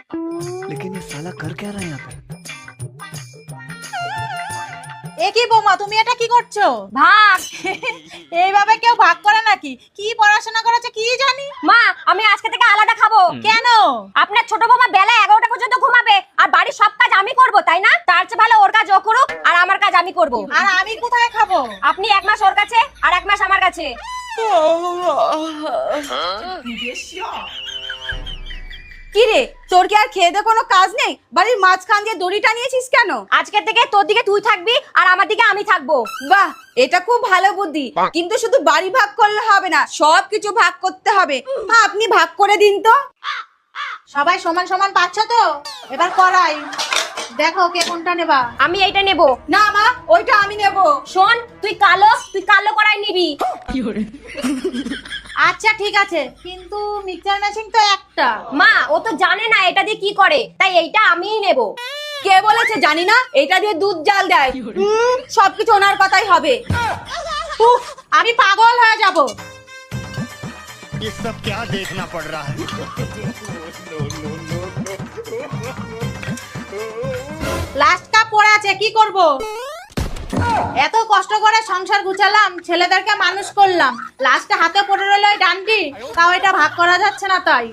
लेकिन ये साला कर क्या रहा है यहाँ पे? কি বৌমা তুমি এটা কি করছো? ভাগ। এইভাবে কেউ ভাগ করে নাকি? কি পড়াশোনা করেছে কি জানি। মা আমি আজকে থেকে আলাদা খাবো। কেন? আপনার ছোট বৌমা বেলা 11টা পর্যন্ত ঘুমাবে আর বাড়ির সব কাজ আমি করব, তাই না? তার চেয়ে ভালো ওর কাজ ও করুক আর আমার কাজ আমি করব। আর আমি কোথায় খাবো? আপনি 1 মাস ওর কাছে আর 1 মাস আমার কাছে। কি রে, তোর কি আর খেয়ে দে কোনো কাজ নেই? বাড়ির মাঝখান দিয়ে দড়িটা নিয়েছিস কেন? আজকে থেকে তোর দিকে তুই থাকবি আর আমার দিকে আমি থাকবো। বাহ, এটা খুব ভালো বুদ্ধি। কিন্তু শুধু বাড়ি ভাগ করলে হবে না, সব কিছু ভাগ করতে হবে। হ্যাঁ, আপনি ভাগ করে দিন তো। সবাই সমান সমান পাচ্ছ তো? এবার করাই দেখো কে কোনটা নেবা। আমি এইটা নেব। না মা, ওইটা আমি নেব। শোন, তুই কালো করাই নিবি। আচ্ছা ঠিক আছে, কিন্তু মিক্সচার মেশিন তো একটা। মা ও তো জানে না এটা দিয়ে কি করে, তাই এইটা আমিই নেব। কে বলেছে জানি না? এটা দিয়ে দুধ জাল দেয়। সবকিছু ওনার কথাই হবে। উফ, আমি পাগল হয়ে যাব। ये सब क्या देखना पड़ रहा है? লাস্ট কাপ পড়ে আছে, কি করব? এত কষ্ট করে সংসার গুছালাম, ছেলেদেরকে মানুষ করলাম, লাস্টে হাতে পড়ে রইল ওই ডান্ডি, তাও এটা ভাগ করা যাচ্ছে না তাই।